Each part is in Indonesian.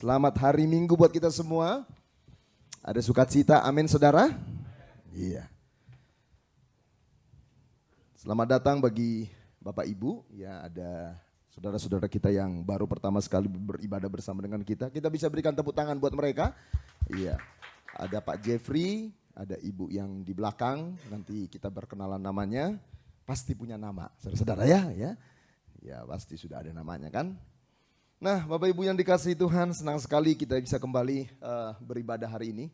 Selamat hari Minggu buat kita semua. Ada sukacita, amin saudara? Iya. Selamat datang bagi Bapak Ibu, ya ada saudara-saudara kita yang baru pertama sekali beribadah bersama dengan kita. Kita bisa berikan tepuk tangan buat mereka. Iya. Ada Pak Jeffrey, ada Ibu yang di belakang, nanti kita berkenalan namanya. Pasti punya nama, saudara-saudara ya. Ya pasti sudah ada namanya kan. Nah Bapak Ibu yang dikasihi Tuhan, senang sekali kita bisa kembali beribadah hari ini.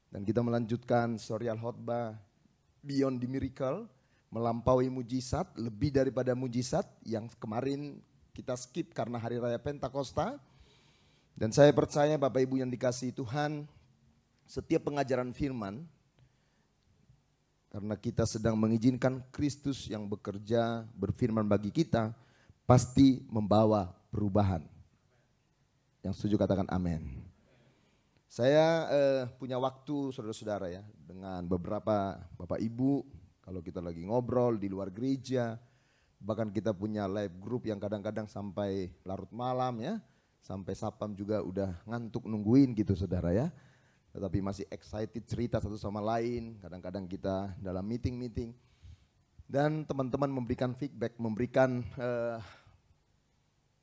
Dan kita melanjutkan serial khotbah Beyond the Miracle, melampaui mujizat, lebih daripada mujizat yang kemarin kita skip karena hari raya Pentakosta. Dan saya percaya Bapak Ibu yang dikasihi Tuhan, setiap pengajaran firman, karena kita sedang mengizinkan Kristus yang bekerja berfirman bagi kita, pasti membawa perubahan. Yang setuju katakan amin. Saya punya waktu saudara-saudara ya dengan beberapa Bapak Ibu kalau kita lagi ngobrol di luar gereja. Bahkan kita punya live group yang kadang-kadang sampai larut malam ya. Sampai sapam juga udah ngantuk nungguin gitu saudara ya. Tetapi masih excited cerita satu sama lain. Kadang-kadang kita dalam meeting-meeting. Dan teman-teman memberikan feedback, memberikan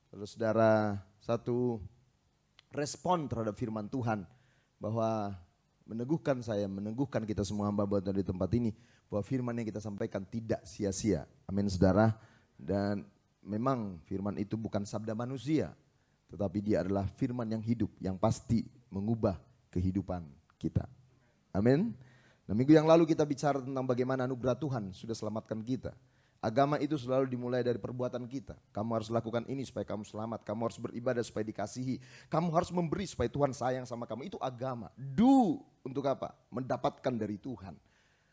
saudara-saudara satu respon terhadap firman Tuhan, bahwa meneguhkan saya, meneguhkan kita semua hamba Tuhan di tempat ini, bahwa firman yang kita sampaikan tidak sia-sia. Amin saudara. Dan memang firman itu bukan sabda manusia, tetapi dia adalah firman yang hidup, yang pasti mengubah kehidupan kita. Amin. Nah minggu yang lalu kita bicara tentang bagaimana anugerah Tuhan sudah selamatkan kita. Agama itu selalu dimulai dari perbuatan kita. Kamu harus lakukan ini supaya kamu selamat. Kamu harus beribadah supaya dikasihi. Kamu harus memberi supaya Tuhan sayang sama kamu. Itu agama. Do untuk apa? Mendapatkan dari Tuhan.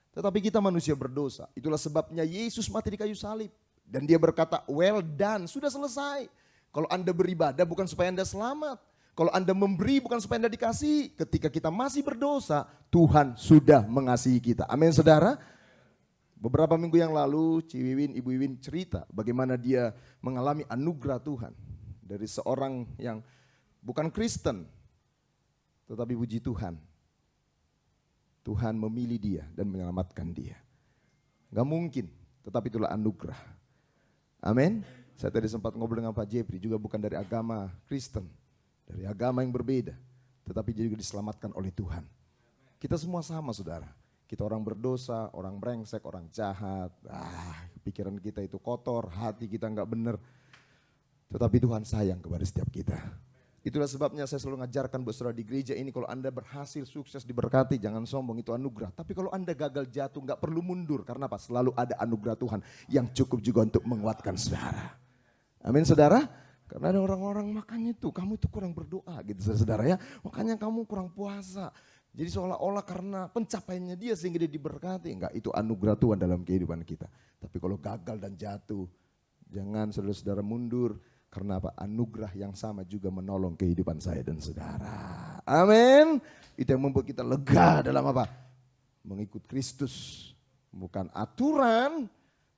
Tetapi kita manusia berdosa. Itulah sebabnya Yesus mati di kayu salib. Dan dia berkata, well done, sudah selesai. Kalau Anda beribadah bukan supaya Anda selamat. Kalau Anda memberi bukan supaya Anda dikasihi. Ketika kita masih berdosa, Tuhan sudah mengasihi kita. Amin saudara. Beberapa minggu yang lalu Ibu Wiwin cerita bagaimana dia mengalami anugerah Tuhan. Dari seorang yang bukan Kristen, tetapi puji Tuhan. Tuhan memilih dia dan menyelamatkan dia. Gak mungkin, tetapi itulah anugerah. Amin. Saya tadi sempat ngobrol dengan Pak Jeffrey, juga bukan dari agama Kristen. Dari agama yang berbeda, tetapi dia juga diselamatkan oleh Tuhan. Kita semua sama saudara. Kita orang berdosa, orang brengsek, orang jahat. Pikiran kita itu kotor, hati kita enggak benar. Tetapi Tuhan sayang kepada setiap kita. Itulah sebabnya saya selalu ngajarkan buat saudara di gereja ini, kalau Anda berhasil, sukses, diberkati, jangan sombong, itu anugerah. Tapi kalau Anda gagal jatuh, enggak perlu mundur. Karena apa? Selalu ada anugerah Tuhan yang cukup juga untuk menguatkan saudara. Amin saudara. Karena ada orang-orang makanya tuh, kamu itu kurang berdoa gitu saudara ya. Makanya kamu kurang puasa. Jadi seolah-olah karena pencapaiannya dia sehingga dia diberkati. Enggak, itu anugerah Tuhan dalam kehidupan kita. Tapi kalau gagal dan jatuh, jangan saudara-saudara mundur. Karena apa? Anugerah yang sama juga menolong kehidupan saya dan saudara. Amin. Itu yang membuat kita lega dalam apa? Mengikut Kristus. Bukan aturan,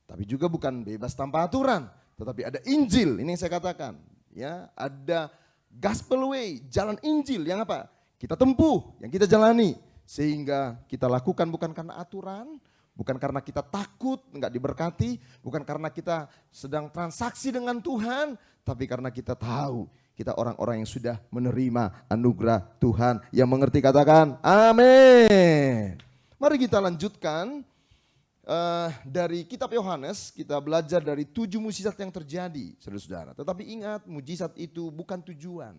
tapi juga bukan bebas tanpa aturan. Tetapi ada Injil, ini yang saya katakan. Ya, ada gospel way, jalan Injil yang apa? Kita tempuh, yang kita jalani. Sehingga kita lakukan bukan karena aturan, bukan karena kita takut enggak diberkati, bukan karena kita sedang transaksi dengan Tuhan, tapi karena kita tahu kita orang-orang yang sudah menerima anugerah Tuhan. Yang mengerti katakan amin. Mari kita lanjutkan dari kitab Yohanes, kita belajar dari 7 mujizat yang terjadi saudara-saudara. Tetapi ingat, mujizat itu bukan tujuan.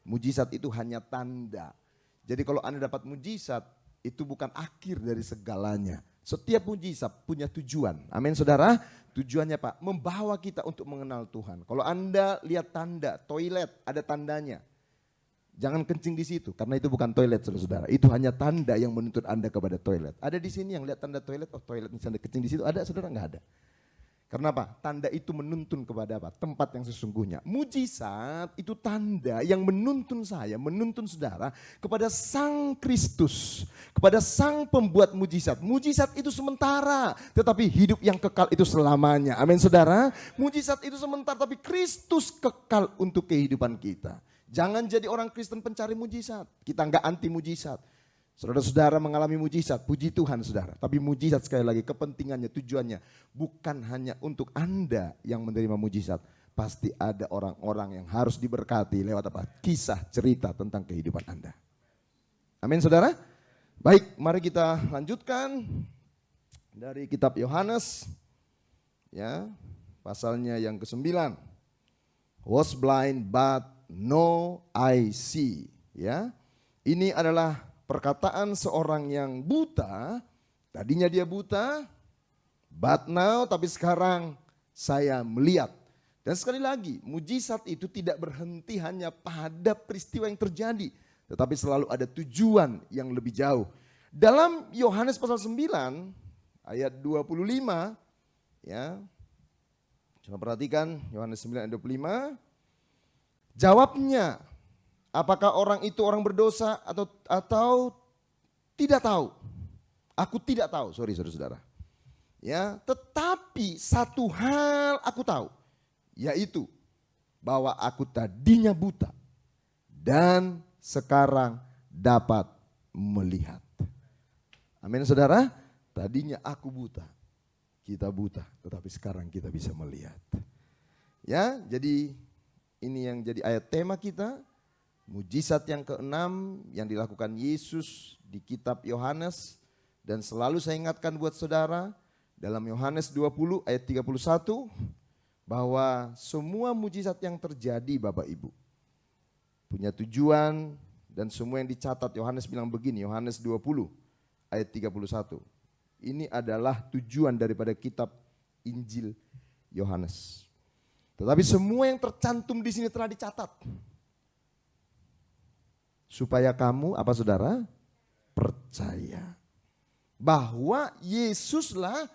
Mujizat itu hanya tanda. Jadi kalau Anda dapat mujizat, itu bukan akhir dari segalanya. Setiap mujizat punya tujuan. Amin saudara. Tujuannya Pak, membawa kita untuk mengenal Tuhan. Kalau Anda lihat tanda, toilet ada tandanya. Jangan kencing di situ, karena itu bukan toilet saudara-saudara. Itu hanya tanda yang menuntut Anda kepada toilet. Ada di sini yang lihat tanda toilet, oh toilet misalnya kencing di situ, ada saudara? Enggak ada. Karena apa? Tanda itu menuntun kepada apa? Tempat yang sesungguhnya. Mujizat itu tanda yang menuntun saya, menuntun saudara kepada Sang Kristus, kepada Sang Pembuat mujizat. Mujizat itu sementara, tetapi hidup yang kekal itu selamanya. Amin saudara. Mujizat itu sementara, tapi Kristus kekal untuk kehidupan kita. Jangan jadi orang Kristen pencari mujizat. Kita enggak anti mujizat. Saudara-saudara mengalami mujizat, puji Tuhan saudara. Tapi mujizat sekali lagi kepentingannya, tujuannya bukan hanya untuk Anda yang menerima mujizat. Pasti ada orang-orang yang harus diberkati lewat apa? Kisah cerita tentang kehidupan Anda. Amin saudara. Baik, mari kita lanjutkan dari kitab Yohanes. Ya, pasalnya yang ke-9. Was blind but now I see. Ya, ini adalah perkataan seorang yang buta. Tadinya dia buta, but now, tapi sekarang saya melihat. Dan sekali lagi, mujizat itu tidak berhenti hanya pada peristiwa yang terjadi, tetapi selalu ada tujuan yang lebih jauh. Dalam Yohanes pasal 9 ayat 25, ya. Coba perhatikan Yohanes 9 ayat 25. Jawabnya, apakah orang itu orang berdosa atau tidak tahu? Aku tidak tahu, sorry saudara. Ya, tetapi satu hal aku tahu, yaitu bahwa aku tadinya buta dan sekarang dapat melihat. Amin saudara. Tadinya aku buta, kita buta, tetapi sekarang kita bisa melihat. Ya, jadi ini yang jadi ayat tema kita. Mujizat yang ke-6 yang dilakukan Yesus di kitab Yohanes. Dan selalu saya ingatkan buat saudara, dalam Yohanes 20 ayat 31, bahwa semua mujizat yang terjadi Bapak Ibu punya tujuan, dan semua yang dicatat. Yohanes bilang begini, Yohanes 20 ayat 31. Ini adalah tujuan daripada kitab Injil Yohanes. Tetapi semua yang tercantum di sini telah dicatat. Supaya kamu, apa saudara? Percaya bahwa Yesuslah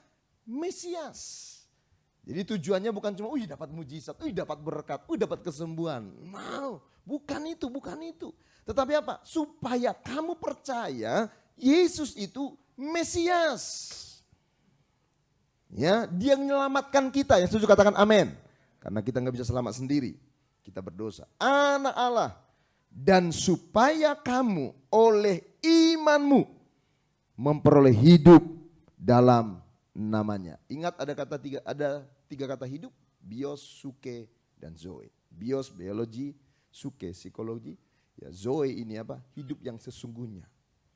Mesias. Jadi tujuannya bukan cuma, dapat mujizat, dapat berkat, dapat kesembuhan. No, bukan itu. Tetapi apa? Supaya kamu percaya Yesus itu Mesias. Ya, dia menyelamatkan kita. Yang setuju katakan amin. Karena kita nggak bisa selamat sendiri. Kita berdosa. Anak Allah. Dan supaya kamu oleh imanmu memperoleh hidup dalam namanya. Ingat ada tiga kata hidup. Bios, suke, dan zoe. Bios, biologi. Suke, psikologi. Ya, zoe ini apa? Hidup yang sesungguhnya.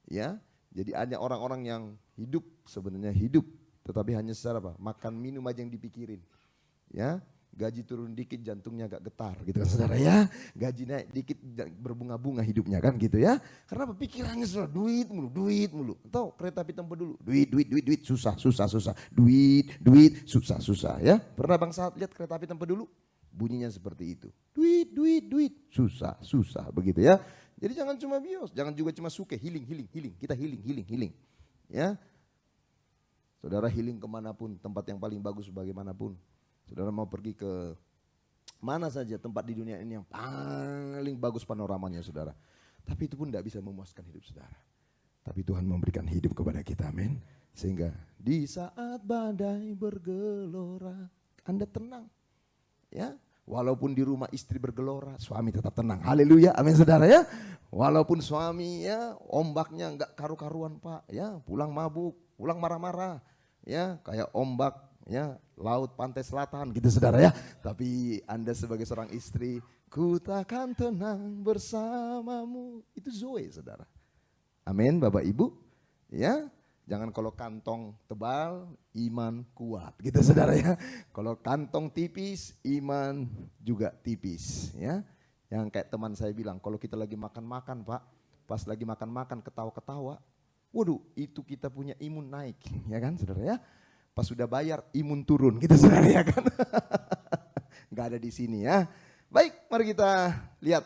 Ya. Jadi ada orang-orang yang hidup, sebenarnya hidup, tetapi hanya secara apa? Makan minum aja yang dipikirin. Ya, gaji turun dikit jantungnya agak getar gitu kan saudara ya. Gaji naik dikit berbunga-bunga hidupnya kan gitu ya. Karena apa? Pikirannya sudah duit mulu. Atau kereta api tempo dulu, duit, susah. Duit, susah ya. Pernah Bang Saat lihat kereta api tempo dulu? Bunyinya seperti itu. Duit, susah begitu ya. Jadi jangan cuma bios, jangan juga cuma suke, healing. Kita healing. Ya, saudara healing kemanapun, tempat yang paling bagus bagaimanapun. Saudara mau pergi ke mana saja tempat di dunia ini yang paling bagus panoramanya saudara. Tapi itu pun tidak bisa memuaskan hidup saudara. Tapi Tuhan memberikan hidup kepada kita, amin. Sehingga di saat badai bergelora, Anda tenang. Ya. Walaupun di rumah istri bergelora, suami tetap tenang. Haleluya, amin saudara ya. Walaupun suami ya ombaknya enggak karu-karuan Pak, ya pulang mabuk, pulang marah-marah, ya kayak ombak ya laut pantai selatan gitu saudara ya. Tapi Anda sebagai seorang istri, ku takkan tenang bersamamu. Itu Zoe saudara. Amin Bapak Ibu, ya. Jangan kalau kantong tebal, iman kuat gitu saudara ya. Kalau kantong tipis, iman juga tipis ya. Yang kayak teman saya bilang, kalau kita lagi makan-makan Pak, pas lagi makan-makan ketawa-ketawa, waduh itu kita punya imun naik ya kan saudara ya. Pas sudah bayar imun turun gitu saudara ya kan. Gak ada di sini ya. Baik, mari kita lihat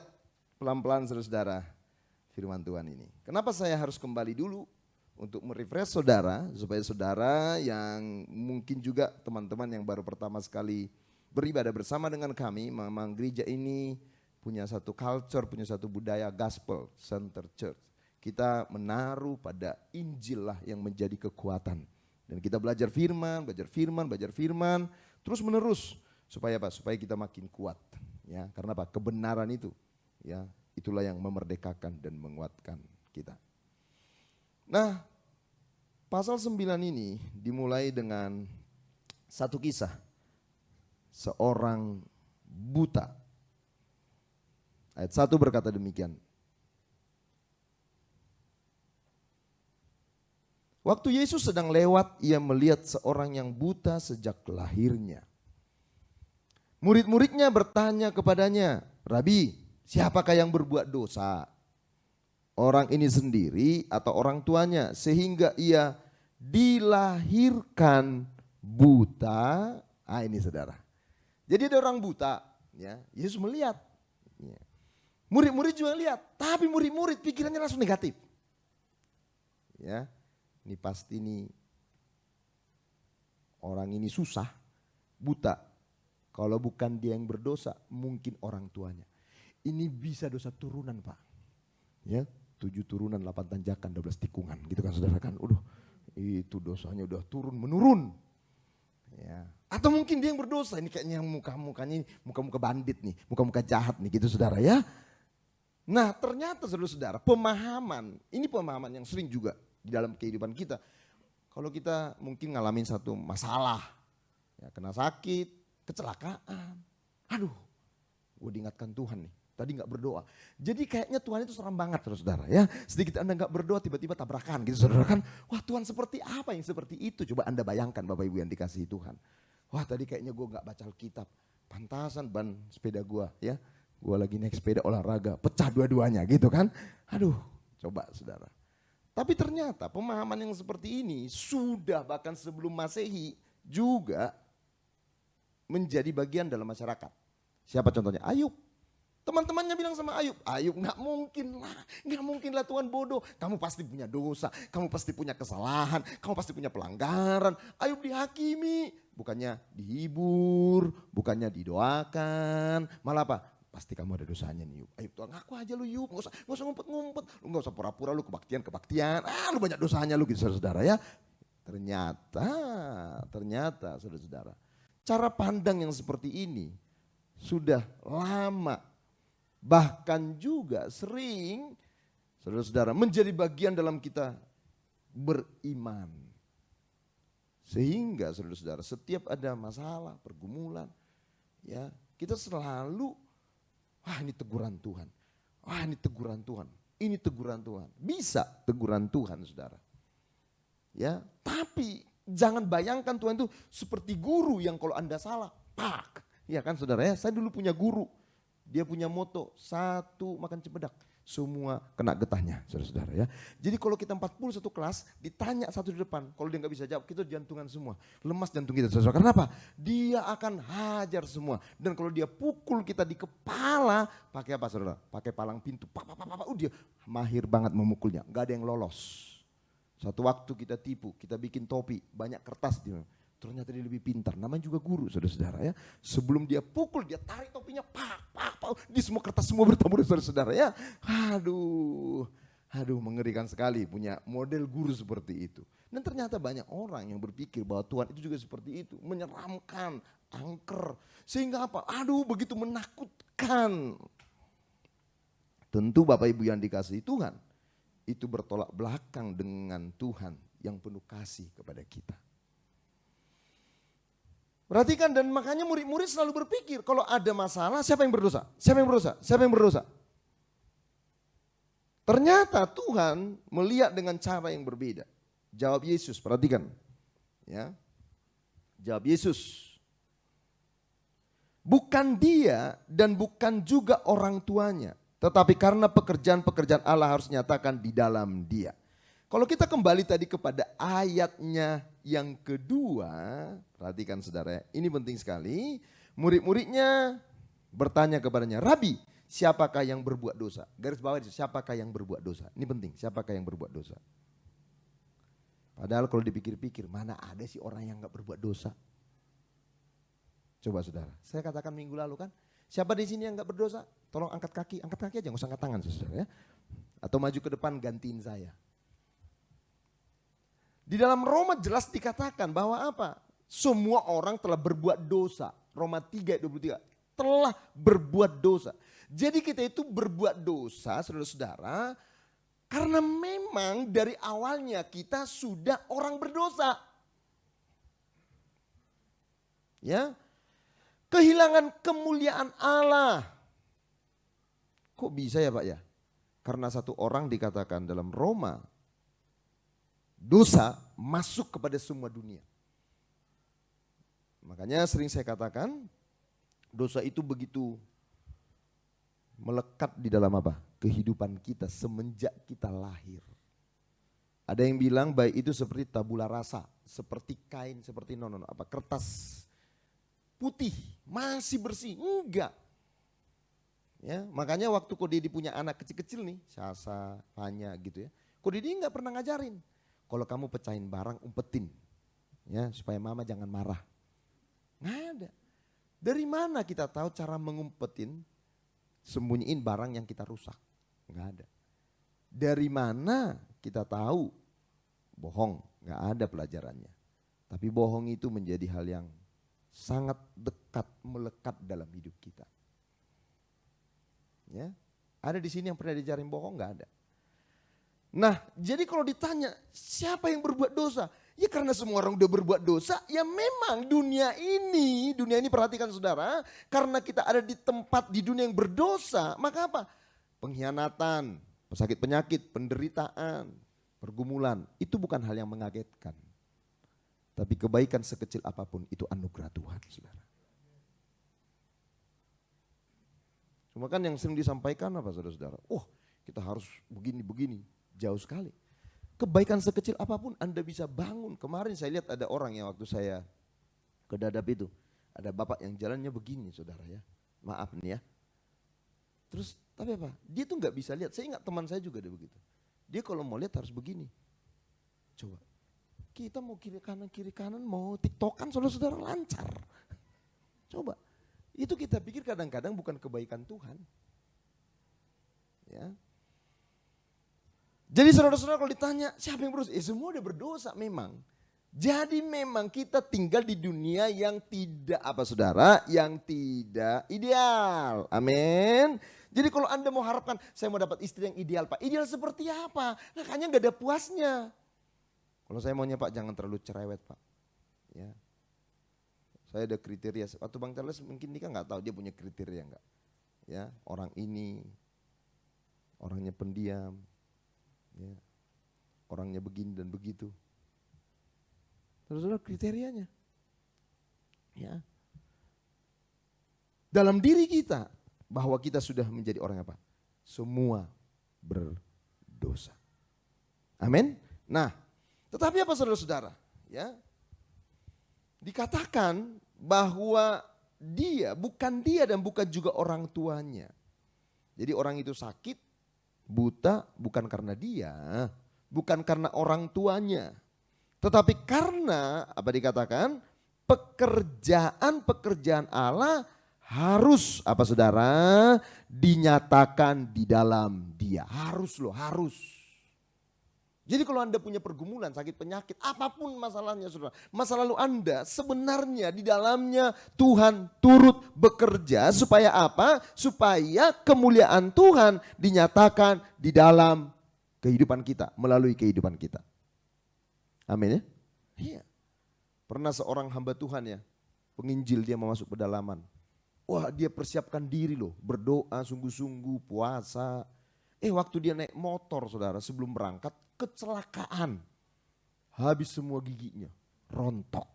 pelan-pelan saudara firman Tuhan ini. Kenapa saya harus kembali dulu? Untuk merefresh saudara, supaya saudara yang mungkin juga teman-teman yang baru pertama sekali beribadah bersama dengan kami, memang gereja ini punya satu culture, punya satu budaya gospel center church. Kita menaruh pada Injil lah yang menjadi kekuatan. Dan kita belajar firman, terus menerus. Supaya apa? Supaya kita makin kuat. Ya, karena apa? Kebenaran itu Ya, itulah yang memerdekakan dan menguatkan kita. Nah, pasal 9 ini dimulai dengan satu kisah. Seorang buta. Ayat 1 berkata demikian. Waktu Yesus sedang lewat, ia melihat seorang yang buta sejak lahirnya. Murid-muridnya bertanya kepadanya, "Rabi, siapakah yang berbuat dosa? Orang ini sendiri atau orang tuanya sehingga ia dilahirkan buta?" Ah, ini saudara. Jadi ada orang buta, ya. Yesus melihat. Ya. Murid-murid juga lihat, tapi murid-murid pikirannya langsung negatif. Ya. Ini pasti nih orang ini susah, buta. Kalau bukan dia yang berdosa, mungkin orang tuanya. Ini bisa dosa turunan, Pak. Ya, 7 turunan, 8 tanjakan, 12 tikungan, gitu kan saudara kan. Itu dosanya udah turun menurun. Ya. Atau mungkin dia yang berdosa, ini kayaknya muka-mukanya muka-muka bandit nih, muka-muka jahat nih gitu saudara ya. Nah, ternyata saudara-saudara, ini pemahaman yang sering juga di dalam kehidupan kita. Kalau kita mungkin ngalamin satu masalah, ya, kena sakit, kecelakaan. Aduh, gue diingatkan Tuhan nih, tadi gak berdoa. Jadi kayaknya Tuhan itu seram banget saudara ya. Sedikit Anda gak berdoa tiba-tiba tabrakan gitu saudara kan. Wah, Tuhan seperti apa yang seperti itu? Coba Anda bayangkan Bapak Ibu yang dikasihi Tuhan. Wah, tadi kayaknya gue gak baca Alkitab. Pantasan ban sepeda gue ya. Gue lagi naik sepeda olahraga, pecah dua-duanya gitu kan. Aduh, coba saudara. Tapi ternyata pemahaman yang seperti ini sudah bahkan sebelum Masehi juga menjadi bagian dalam masyarakat. Siapa contohnya? Ayub. Teman-temannya bilang sama Ayub, Ayub gak mungkin lah Tuhan bodoh. Kamu pasti punya dosa, kamu pasti punya kesalahan, kamu pasti punya pelanggaran. Ayub dihakimi, bukannya dihibur, bukannya didoakan, malah apa? Pasti kamu ada dosanya nih Yub. Ayub, Tuhan ngaku aja lu Yub, gak usah ngumpet-ngumpet. Lu gak usah pura-pura lu kebaktian. Lu banyak dosanya lu gitu saudara-saudara ya. Ternyata saudara-saudara. Cara pandang yang seperti ini sudah lama. Bahkan juga sering saudara-saudara menjadi bagian dalam kita beriman. Sehingga saudara-saudara setiap ada masalah, pergumulan. Ya, kita selalu wah, ini teguran Tuhan. Wah, ini teguran Tuhan. Ini teguran Tuhan. Bisa teguran Tuhan, saudara. Ya, tapi jangan bayangkan Tuhan itu seperti guru yang kalau Anda salah, pak. Ya kan, saudara ya. Saya dulu punya guru. Dia punya moto, 1 makan cempedak. Semua kena getahnya, saudara-saudara ya. Jadi kalau kita 41 kelas, ditanya satu di depan. Kalau dia nggak bisa jawab, kita jantungan semua. Lemas jantung kita, saudara. Kenapa? Dia akan hajar semua. Dan kalau dia pukul kita di kepala, pakai apa saudara? Pakai palang pintu. Dia mahir banget memukulnya. Nggak ada yang lolos. Satu waktu kita tipu, kita bikin topi, banyak kertas di mana. Ternyata dia lebih pintar, namanya juga guru saudara-saudara ya. Sebelum dia pukul, dia tarik topinya, di semua kertas semua bertabur saudara-saudara ya. Aduh mengerikan sekali punya model guru seperti itu. Dan ternyata banyak orang yang berpikir bahwa Tuhan itu juga seperti itu. Menyeramkan, angker. Sehingga apa? Begitu menakutkan. Tentu Bapak Ibu yang dikasihi Tuhan, itu bertolak belakang dengan Tuhan yang penuh kasih kepada kita. Perhatikan, dan makanya murid-murid selalu berpikir kalau ada masalah siapa yang berdosa? Siapa yang berdosa? Siapa yang berdosa? Ternyata Tuhan melihat dengan cara yang berbeda. Jawab Yesus, perhatikan. Ya. Jawab Yesus. Bukan dia dan bukan juga orang tuanya, tetapi karena pekerjaan-pekerjaan Allah harus nyatakan di dalam dia. Kalau kita kembali tadi kepada ayatnya yang kedua, perhatikan saudara, ini penting sekali. Murid-muridnya bertanya kepadanya, Rabi, siapakah yang berbuat dosa? Garis bawah itu, siapakah yang berbuat dosa? Ini penting, siapakah yang berbuat dosa? Padahal kalau dipikir-pikir, mana ada sih orang yang gak berbuat dosa? Coba saudara, saya katakan minggu lalu kan, siapa di sini yang gak berdosa? Tolong angkat kaki aja, gak usah angkat tangan saudara ya. Atau maju ke depan gantiin saya. Di dalam Roma jelas dikatakan bahwa apa? Semua orang telah berbuat dosa. Roma 3:23 telah berbuat dosa. Jadi kita itu berbuat dosa, saudara-saudara, karena memang dari awalnya kita sudah orang berdosa. Ya, kehilangan kemuliaan Allah. Kok bisa ya Pak ya? Karena satu orang dikatakan dalam Roma, dosa masuk kepada semua dunia. Makanya sering saya katakan, dosa itu begitu melekat di dalam apa? Kehidupan kita semenjak kita lahir. Ada yang bilang baik itu seperti tabula rasa, seperti kain, seperti kertas putih, masih bersih. Enggak. Ya, makanya waktu Kodedi punya anak kecil-kecil nih, Sasa, Fanya gitu ya. Kodedi enggak pernah ngajarin. Kalau kamu pecahin barang, umpetin. Ya, supaya mama jangan marah. Nggak ada. Dari mana kita tahu cara mengumpetin, sembunyiin barang yang kita rusak? Nggak ada. Dari mana kita tahu bohong? Nggak ada pelajarannya. Tapi bohong itu menjadi hal yang sangat dekat, melekat dalam hidup kita. Ya, ada di sini yang pernah diajarin bohong? Nggak ada. Nah, jadi kalau ditanya siapa yang berbuat dosa? Ya karena semua orang udah berbuat dosa, ya memang dunia ini perhatikan saudara, karena kita ada di tempat di dunia yang berdosa, maka apa? Pengkhianatan, sakit penyakit, penderitaan, pergumulan, itu bukan hal yang mengagetkan. Tapi kebaikan sekecil apapun itu anugerah Tuhan, saudara. Cuma kan yang sering disampaikan apa saudara-saudara? Kita harus begini-begini, jauh sekali. Kebaikan sekecil apapun Anda bisa bangun. Kemarin saya lihat ada orang yang waktu saya ke Dadap itu. Ada bapak yang jalannya begini saudara ya. Maaf nih ya. Terus tapi apa? Dia tuh gak bisa lihat. Saya ingat teman saya juga ada begitu. Dia kalau mau lihat harus begini. Coba. Kita mau kiri kanan mau tiktokan saudara-saudara lancar. Coba. Itu kita pikir kadang-kadang bukan kebaikan Tuhan. Ya. Jadi saudara-saudara kalau ditanya siapa yang berdosa? Semua udah berdosa memang. Jadi memang kita tinggal di dunia yang tidak saudara? Yang tidak ideal. Amin. Jadi kalau Anda mau harapkan saya mau dapat istri yang ideal Pak. Ideal seperti apa? Nah, kayaknya gak ada puasnya. Kalau saya maunya Pak jangan terlalu cerewet Pak. Ya. Saya ada kriteria. Waktu Bang Charles mungkin nikah gak tahu dia punya kriteria enggak. Ya, orang ini orangnya pendiam. Ya, orangnya begini dan begitu. Terus kriterianya. Ya. Dalam diri kita bahwa kita sudah menjadi orang apa? Semua berdosa. Amin. Nah, tetapi apa saudara-saudara? Ya. Dikatakan bahwa bukan dia dan bukan juga orang tuanya. Jadi orang itu sakit, buta bukan karena dia, bukan karena orang tuanya. Tetapi karena apa dikatakan? Pekerjaan Allah harus apa saudara? Dinyatakan di dalam dia. Harus loh, harus. Jadi kalau Anda punya pergumulan, sakit penyakit, apapun masalahnya saudara. Masa lalu Anda sebenarnya di dalamnya Tuhan turut bekerja supaya apa? Supaya kemuliaan Tuhan dinyatakan di dalam kehidupan kita, melalui kehidupan kita. Amin ya? Iya. Pernah seorang hamba Tuhan ya, penginjil dia mau masuk pedalaman. Wah dia persiapkan diri loh, berdoa sungguh-sungguh, puasa. Waktu dia naik motor saudara sebelum berangkat, kecelakaan. Habis semua giginya, rontok.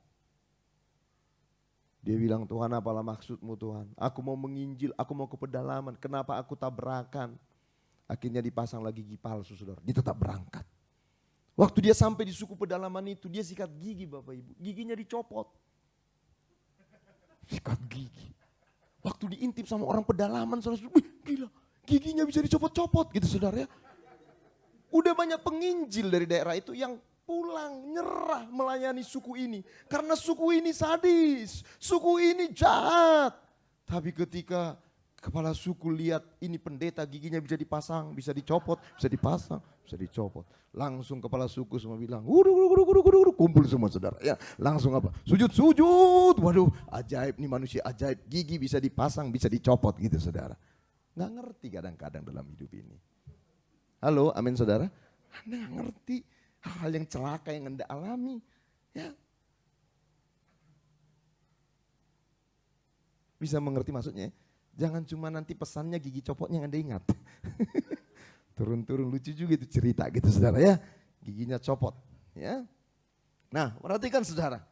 Dia bilang, Tuhan apalah maksudmu Tuhan? Aku mau menginjil, aku mau ke pedalaman, kenapa aku tabrakan? Akhirnya dipasang lagi gigi palsu saudara, dia tetap berangkat. Waktu dia sampai di suku pedalaman itu, dia sikat gigi Bapak Ibu, giginya dicopot. Sikat gigi. Waktu diintip sama orang pedalaman, saudara, wih gila, giginya bisa dicopot-copot gitu saudara ya. Udah banyak penginjil dari daerah itu yang pulang nyerah melayani suku ini. Karena suku ini sadis, suku ini jahat. Tapi ketika kepala suku lihat ini pendeta giginya bisa dipasang, bisa dicopot, bisa dipasang, bisa dicopot. Langsung kepala suku semua bilang, kumpul semua saudara. Ya, langsung apa? Sujud. Waduh, ajaib nih manusia, ajaib. Gigi bisa dipasang, bisa dicopot gitu saudara. Nggak ngerti kadang-kadang dalam hidup ini. Halo, amin saudara. Anda nggak ngerti hal-hal yang celaka yang Anda alami. Ya. Bisa mengerti maksudnya? Jangan cuma nanti pesannya gigi copotnya yang Anda ingat. Turun-turun lucu juga itu cerita gitu saudara ya. Giginya copot. Ya. Nah, perhatikan saudara.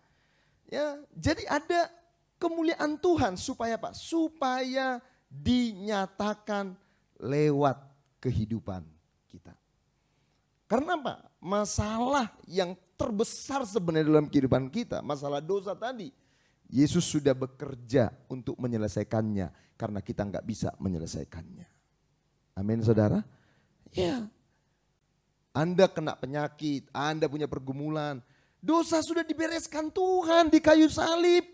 Ya, jadi ada kemuliaan Tuhan supaya apa? Supaya dinyatakan lewat kehidupan kita. Karena apa? Masalah yang terbesar sebenarnya dalam kehidupan kita, masalah dosa tadi. Yesus sudah bekerja untuk menyelesaikannya karena kita nggak bisa menyelesaikannya. Amin saudara? Ya. Anda kena penyakit, Anda punya pergumulan. Dosa sudah dibereskan Tuhan di kayu salib.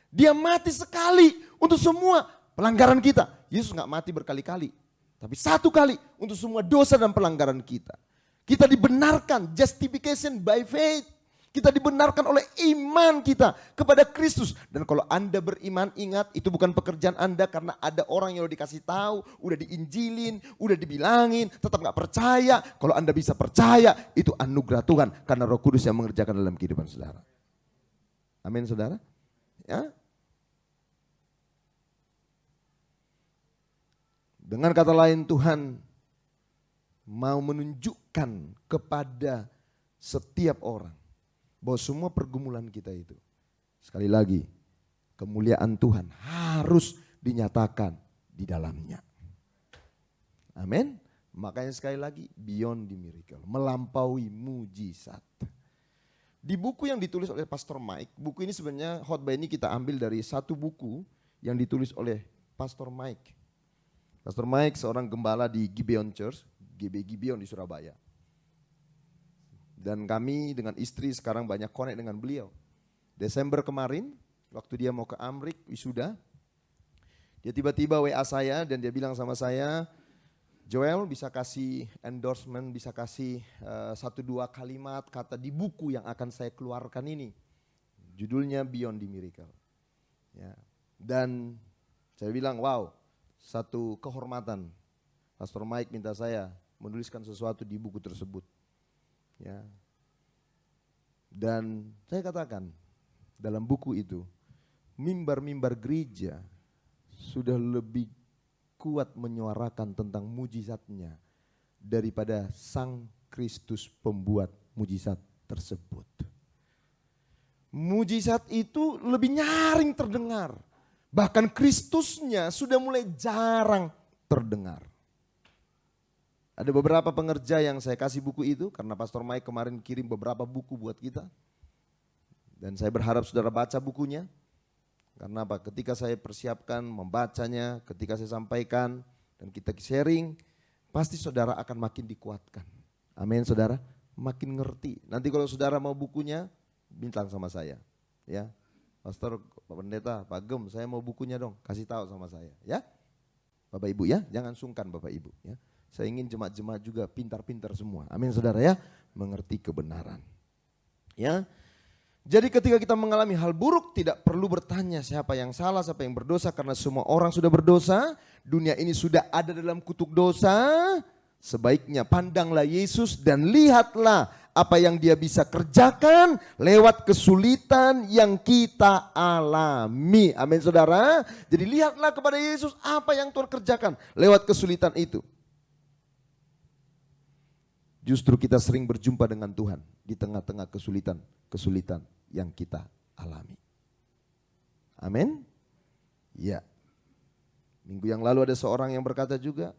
Dia mati sekali untuk semua pelanggaran kita. Yesus nggak mati berkali-kali, tapi satu kali untuk semua dosa dan pelanggaran kita. Kita dibenarkan, justification by faith. Kita dibenarkan oleh iman kita kepada Kristus. Dan kalau Anda beriman, ingat itu bukan pekerjaan Anda karena ada orang yang udah dikasih tahu, udah diinjilin, udah dibilangin, tetap gak percaya. Kalau Anda bisa percaya, itu anugerah Tuhan karena Roh Kudus yang mengerjakan dalam kehidupan saudara. Amin saudara. Ya. Dengan kata lain Tuhan mau menunjukkan kepada setiap orang bahwa semua pergumulan kita itu, sekali lagi, kemuliaan Tuhan harus dinyatakan di dalamnya. Amin. Makanya sekali lagi, beyond the miracle, melampaui mujizat. Di buku yang ditulis oleh Pastor Mike, buku ini sebenarnya khotbah ini kita ambil dari satu buku yang ditulis oleh Pastor Mike. Pastor Mike seorang gembala di Gibeon Church, GB Gibeon di Surabaya. Dan kami dengan istri sekarang banyak connect dengan beliau. Desember kemarin, waktu dia mau ke Amrik, wisuda, dia tiba-tiba WA saya dan dia bilang sama saya, Joel bisa kasih endorsement, bisa kasih 1-2 kalimat kata di buku yang akan saya keluarkan ini. Judulnya Beyond the Miracle. Ya. Dan saya bilang, wow, satu kehormatan. Pastor Mike minta saya menuliskan sesuatu di buku tersebut. Ya. Dan saya katakan dalam buku itu mimbar-mimbar gereja sudah lebih kuat menyuarakan tentang mujizatnya daripada Sang Kristus pembuat mujizat tersebut. Mujizat itu lebih nyaring terdengar, bahkan Kristusnya sudah mulai jarang terdengar. Ada beberapa pengerja yang saya kasih buku itu karena Pastor Mike kemarin kirim beberapa buku buat kita. Dan saya berharap saudara baca bukunya. Karena apa? Ketika saya persiapkan membacanya, ketika saya sampaikan dan kita sharing, pasti saudara akan makin dikuatkan. Amin saudara, makin ngerti. Nanti kalau saudara mau bukunya, bilang sama saya. Ya, Pastor, Pak Pendeta, Pak Gem, saya mau bukunya dong, kasih tahu sama saya. Ya, Bapak Ibu ya, jangan sungkan Bapak Ibu ya. Saya ingin jemaat-jemaat juga pintar-pintar semua. Amin saudara ya, mengerti kebenaran. Ya, jadi ketika kita mengalami hal buruk tidak perlu bertanya siapa yang salah, siapa yang berdosa. Karena semua orang sudah berdosa, dunia ini sudah ada dalam kutuk dosa. Sebaiknya pandanglah Yesus dan lihatlah apa yang dia bisa kerjakan lewat kesulitan yang kita alami. Amin saudara. Jadi lihatlah kepada Yesus apa yang Tuhan kerjakan lewat kesulitan itu. Justru kita sering berjumpa dengan Tuhan di tengah-tengah kesulitan yang kita alami. Amin. Ya. Minggu yang lalu ada seorang yang berkata juga,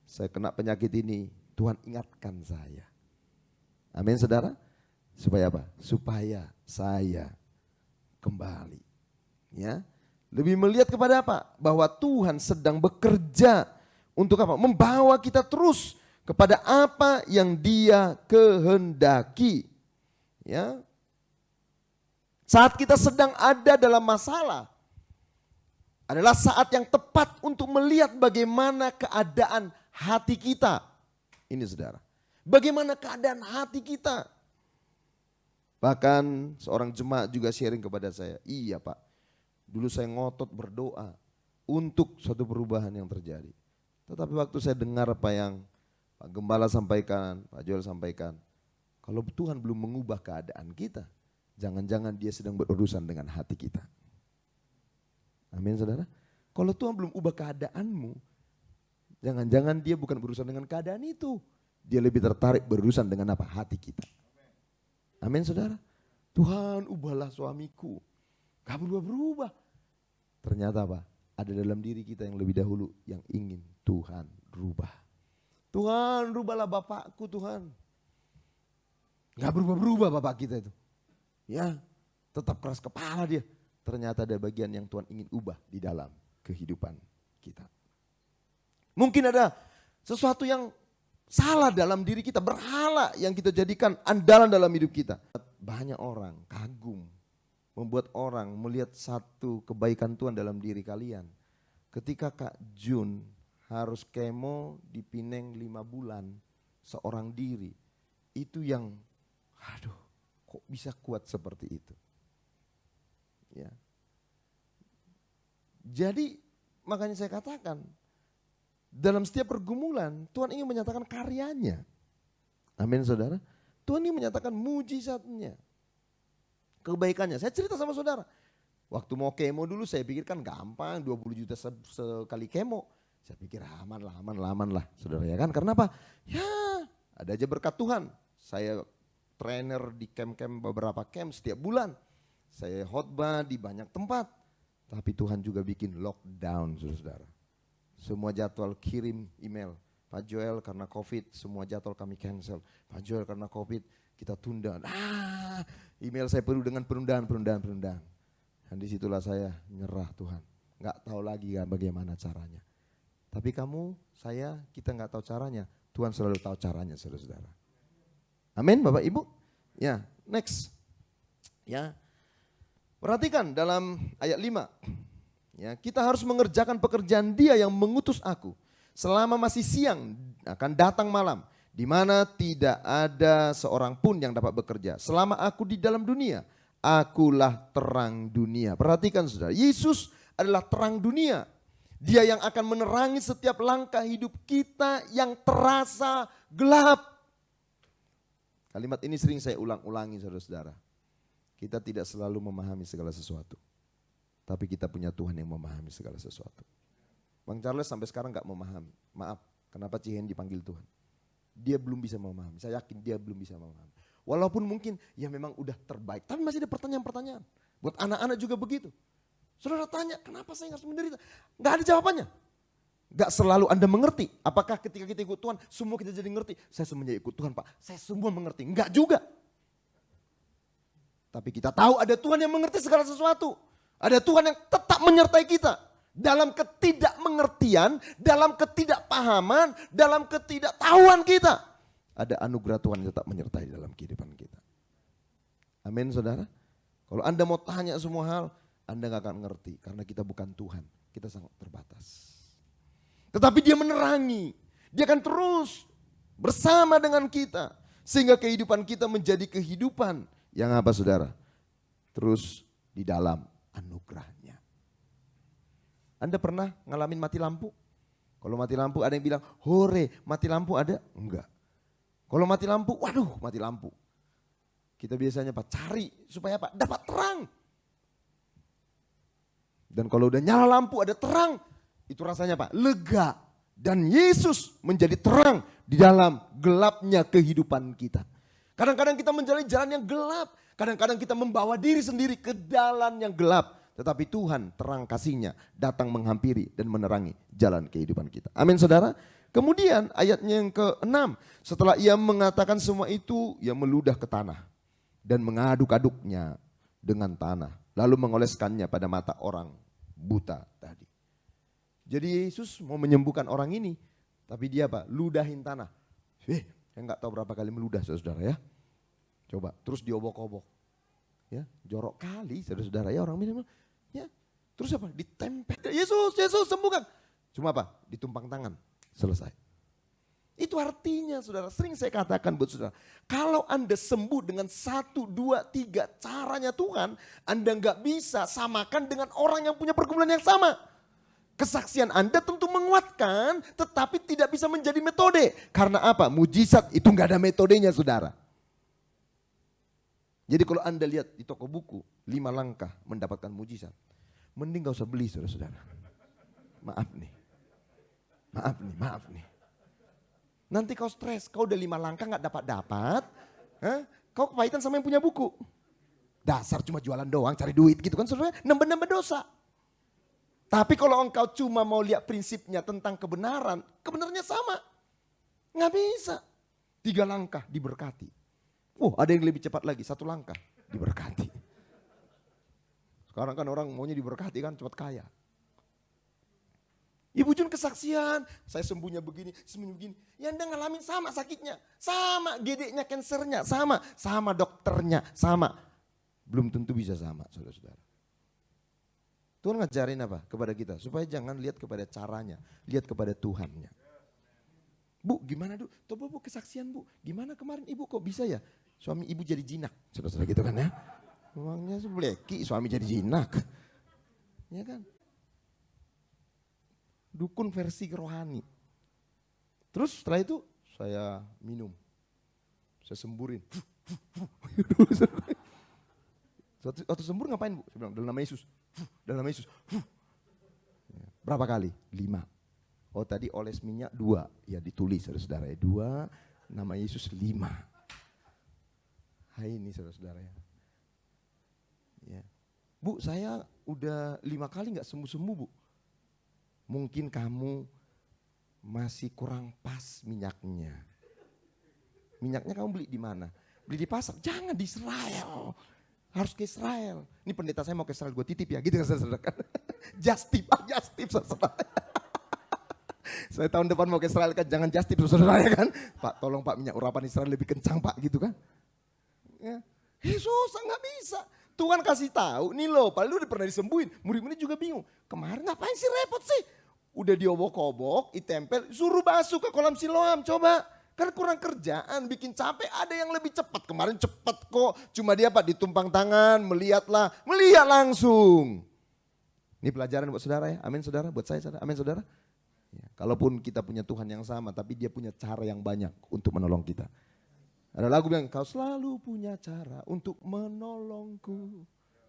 saya kena penyakit ini, Tuhan ingatkan saya. Amin saudara. Supaya apa? Supaya saya kembali. Ya. Lebih melihat kepada apa? Bahwa Tuhan sedang bekerja untuk apa? Membawa kita terus kepada apa yang Dia kehendaki. Ya. Saat kita sedang ada dalam masalah adalah saat yang tepat untuk melihat bagaimana keadaan hati kita. Ini saudara. Bagaimana keadaan hati kita. Bahkan seorang jemaat juga sharing kepada saya. Iya Pak, dulu saya ngotot berdoa untuk suatu perubahan yang terjadi. Tetapi waktu saya dengar apa yang Pak Gembala sampaikan, Pak Joel sampaikan, kalau Tuhan belum mengubah keadaan kita, jangan-jangan dia sedang berurusan dengan hati kita. Amin saudara. Kalau Tuhan belum ubah keadaanmu, jangan-jangan dia bukan berurusan dengan keadaan itu. Dia lebih tertarik berurusan dengan apa? Hati kita. Amin saudara. Tuhan ubahlah suamiku. Gak berubah-berubah. Ternyata apa? Ada dalam diri kita yang lebih dahulu yang ingin Tuhan rubah. Tuhan rubahlah bapakku Tuhan. Gak berubah-berubah bapak kita itu. Ya, tetap keras kepala dia. Ternyata ada bagian yang Tuhan ingin ubah di dalam kehidupan kita. Mungkin ada sesuatu yang salah dalam diri kita, berhala yang kita jadikan andalan dalam hidup kita. Banyak orang kagum, membuat orang melihat satu kebaikan Tuhan dalam diri kalian. Ketika Kak Jun harus kemo di Pineng 5 bulan, seorang diri. Itu yang, aduh kok bisa kuat seperti itu. Ya. Jadi makanya saya katakan, dalam setiap pergumulan Tuhan ingin menyatakan karyanya. Amin saudara. Tuhan ingin menyatakan mujizatnya. Kebaikannya. Saya cerita sama saudara. Waktu mau kemo dulu saya pikirkan gampang, 20 juta sekali kemo. Saya pikir aman lah saudara ya kan. Karena apa? Ya ada aja berkat Tuhan. Saya trainer di camp-camp beberapa camp setiap bulan. Saya khotbah di banyak tempat. Tapi Tuhan juga bikin lockdown saudara. Semua jadwal kirim email. Pak Joel karena COVID semua jadwal kami cancel. Pak Joel karena COVID kita tunda. Email saya penuh dengan penundaan. Dan disitulah saya nyerah Tuhan. Gak tahu lagi bagaimana caranya. Tapi kita gak tahu caranya. Tuhan selalu tahu caranya saudara-saudara. Amin Bapak Ibu. Ya next. Ya. Perhatikan dalam ayat 5. Ya, kita harus mengerjakan pekerjaan Dia yang mengutus aku. Selama masih siang akan datang malam. Di mana tidak ada seorang pun yang dapat bekerja. Selama aku di dalam dunia, akulah terang dunia. Perhatikan saudara, Yesus adalah terang dunia. Dia yang akan menerangi setiap langkah hidup kita yang terasa gelap. Kalimat ini sering saya ulang-ulangi saudara-saudara. Kita tidak selalu memahami segala sesuatu. Tapi kita punya Tuhan yang memahami segala sesuatu. Bang Charles sampai sekarang gak memahami. Maaf, kenapa Cihen dipanggil Tuhan. Dia belum bisa memahami, saya yakin dia belum bisa memahami. Walaupun mungkin ya memang udah terbaik, tapi masih ada pertanyaan-pertanyaan. Buat anak-anak juga begitu. Saudara tanya, kenapa saya harus menderita? Gak ada jawabannya. Gak selalu Anda mengerti. Apakah ketika kita ikut Tuhan, semua kita jadi ngerti? Saya semenjak ikut Tuhan Pak, saya semua mengerti. Enggak juga. Tapi kita tahu ada Tuhan yang mengerti segala sesuatu. Ada Tuhan yang tetap menyertai kita. Dalam ketidakmengertian, dalam ketidakpahaman, dalam ketidaktahuan kita. Ada anugerah Tuhan yang tetap menyertai dalam kehidupan kita. Amin saudara. Kalau Anda mau tanya semua hal, Anda gak akan ngerti. Karena kita bukan Tuhan, kita sangat terbatas. Tetapi Dia menerangi, Dia akan terus bersama dengan kita. Sehingga kehidupan kita menjadi kehidupan yang apa saudara? Terus di dalam anugerahnya. Anda pernah ngalamin mati lampu? Kalau mati lampu ada yang bilang, hore mati lampu ada? Enggak. Kalau mati lampu, waduh mati lampu. Kita biasanya Pak cari supaya apa? Dapat terang. Dan kalau udah nyala lampu ada terang, itu rasanya Pak lega. Dan Yesus menjadi terang di dalam gelapnya kehidupan kita. Kadang-kadang kita menjalani jalan yang gelap. Kadang-kadang kita membawa diri sendiri ke jalan yang gelap. Tetapi Tuhan terang kasih-Nya datang menghampiri dan menerangi jalan kehidupan kita. Amin saudara. Kemudian ayatnya yang ke-6. Setelah Ia mengatakan semua itu, Ia meludah ke tanah. Dan mengaduk-aduknya dengan tanah. Lalu mengoleskannya pada mata orang buta tadi. Jadi Yesus mau menyembuhkan orang ini. Tapi Dia apa? Ludahin tanah. Saya nggak tahu berapa kali meludah saudara ya. Coba terus diobok-obok. Ya, jorok kali saudara-saudara ya orang minum. Ya, terus apa? Ditempel. Yesus sembuhkan. Cuma apa? Ditumpang tangan. Selesai. Itu artinya saudara, sering saya katakan buat saudara. Kalau Anda sembuh dengan 1, 2, 3 caranya Tuhan, Anda nggak bisa samakan dengan orang yang punya pergumulan yang sama. Kesaksian Anda tentu menguatkan, tetapi tidak bisa menjadi metode. Karena apa? Mujizat itu nggak ada metodenya, saudara. Jadi kalau Anda lihat di toko buku, 5 langkah mendapatkan mujizat. Mending gak usah beli, saudara-saudara. Maaf nih. Nanti kau stres, kau udah 5 langkah gak dapat-dapat. Kau kepahitan sama yang punya buku. Dasar cuma jualan doang, cari duit gitu kan, saudara. Nambah-nambah dosa. Tapi kalau engkau cuma mau lihat prinsipnya tentang kebenaran, kebenarannya sama. Gak bisa. 3 langkah diberkati. Ada yang lebih cepat lagi, 1 langkah diberkati. Sekarang kan orang maunya diberkati kan, cepat kaya. Ibu Jun kesaksian, saya sembuhnya begini, Ya Anda ngalamin sama sakitnya, sama gedenya, kansernya, sama dokternya, sama. Belum tentu bisa sama, saudara-saudara. Tuhan ngajarin apa kepada kita? Supaya jangan lihat kepada caranya, lihat kepada Tuhannya. Bu, gimana Bu? Coba Bu kesaksian Bu, gimana kemarin Ibu kok bisa ya? Suami Ibu jadi jinak, saudara-saudara gitu kan ya. Uangnya sebleki, suami jadi jinak. Ya kan? Dukun versi rohani. Terus setelah itu saya minum. Saya semburin. Waktu sembur ngapain Bu? Saya bilang, dalam nama Yesus. Dalam nama Yesus. Berapa kali? 5. Oh tadi oles minyak 2. Ya ditulis saudara-saudara ya. 2, nama Yesus 5. Hai ini saudara-saudara ya. Ya. Bu saya udah 5 kali gak sembuh-sembuh Bu. Mungkin kamu masih kurang pas minyaknya. Minyaknya kamu beli di mana? Beli di pasar? Jangan di Israel. Harus ke Israel. Ini pendeta saya mau ke Israel, gue titip ya. Gitu kan saudara. Just tip saudara. Saya tahun depan mau ke Israel kan, jangan just tip saudara ya kan. Pak tolong Pak minyak urapan Israel lebih kencang Pak gitu kan. Ya. Yesus nggak bisa. Tuhan kasih tahu, nih loh, padahal udah pernah disembuhin. Murid-murid juga bingung. Kemarin ngapain sih repot sih? Udah diobok-obok, ditempel, suruh basuh ke kolam Siloam, coba. Kan kurang kerjaan, bikin capek, ada yang lebih cepat. Kemarin cepat kok, cuma dia Pak ditumpang tangan, melihat langsung. Ini pelajaran buat saudara ya, amin saudara, buat saya saudara, amin saudara. Ya, kalaupun kita punya Tuhan yang sama, tapi dia punya cara yang banyak untuk menolong kita. Ada lagu bilang, kau selalu punya cara untuk menolongku.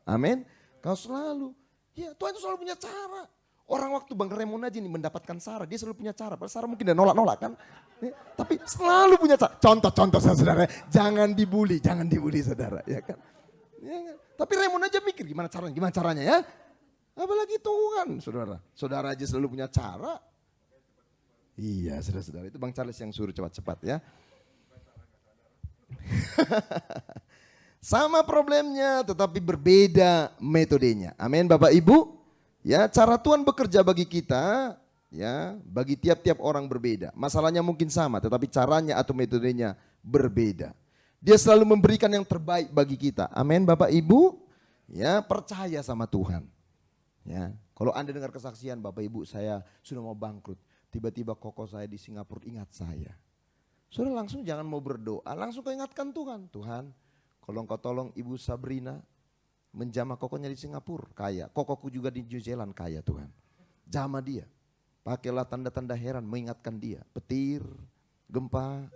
Amin. Kau selalu, ya Tuhan itu selalu punya cara. Orang waktu Bang Raymond aja nih mendapatkan Sarah, dia selalu punya cara. Padahal Sarah mungkin udah nolak-nolak kan. Ya, tapi selalu punya cara. Contoh saudara, jangan dibully saudara. Ya kan? Ya kan? Tapi Raymond aja mikir gimana caranya ya. Apalagi Tuhan saudara. Saudara aja selalu punya cara. Iya saudara-saudara, itu Bang Charles yang suruh cepat-cepat ya. Sama problemnya tetapi berbeda metodenya. Amin Bapak Ibu. Ya, cara Tuhan bekerja bagi kita ya, bagi tiap-tiap orang berbeda. Masalahnya mungkin sama tetapi caranya atau metodenya berbeda. Dia selalu memberikan yang terbaik bagi kita. Amin Bapak Ibu. Ya, percaya sama Tuhan. Ya, kalau Anda dengar kesaksian Bapak Ibu saya sudah mau bangkrut. Tiba-tiba koko saya di Singapura ingat saya. Saudara langsung jangan mau berdoa, langsung kau ingatkan Tuhan. Tuhan, kalau Engkau tolong Ibu Sabrina menjamah kokonya di Singapura, kaya. Kokoku juga di New Zealand, kaya Tuhan. Jamah dia. Pakailah tanda-tanda heran mengingatkan dia. Petir, gempa.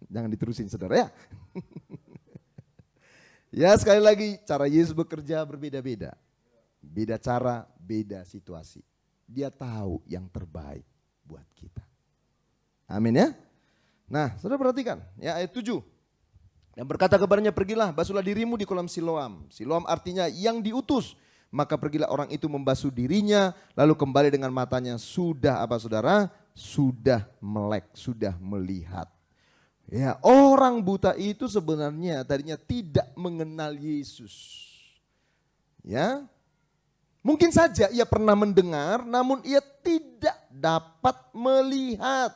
Jangan diterusin saudara ya. Ya sekali lagi, cara Yesus bekerja berbeda-beda. Beda cara, beda situasi. Dia tahu yang terbaik buat kita. Amin ya. Nah, saudara perhatikan ya ayat 7. Yang berkata kepadanya, pergilah basuhlah dirimu di kolam Siloam. Siloam artinya yang diutus. Maka pergilah orang itu membasuh dirinya, lalu kembali dengan matanya sudah apa saudara? Sudah melek, sudah melihat. Ya, orang buta itu sebenarnya tadinya tidak mengenal Yesus. Ya. Mungkin saja ia pernah mendengar namun ia tidak dapat melihat.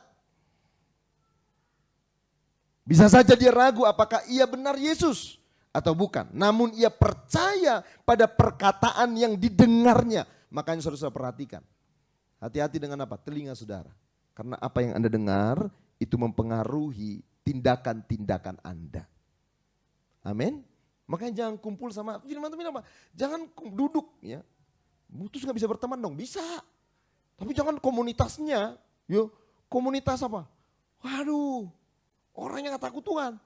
Bisa saja dia ragu apakah ia benar Yesus atau bukan. Namun ia percaya pada perkataan yang didengarnya. Makanya saudara perhatikan. Hati-hati dengan apa? Telinga saudara. Karena apa yang Anda dengar itu mempengaruhi tindakan-tindakan Anda. Amin. Makanya jangan kumpul sama firman Tuhan apa? Jangan duduk ya. Terus nggak bisa berteman dong? Bisa. Tapi jangan komunitasnya. Yo, komunitas apa? Waduh, orang yang gak takut Tuhan.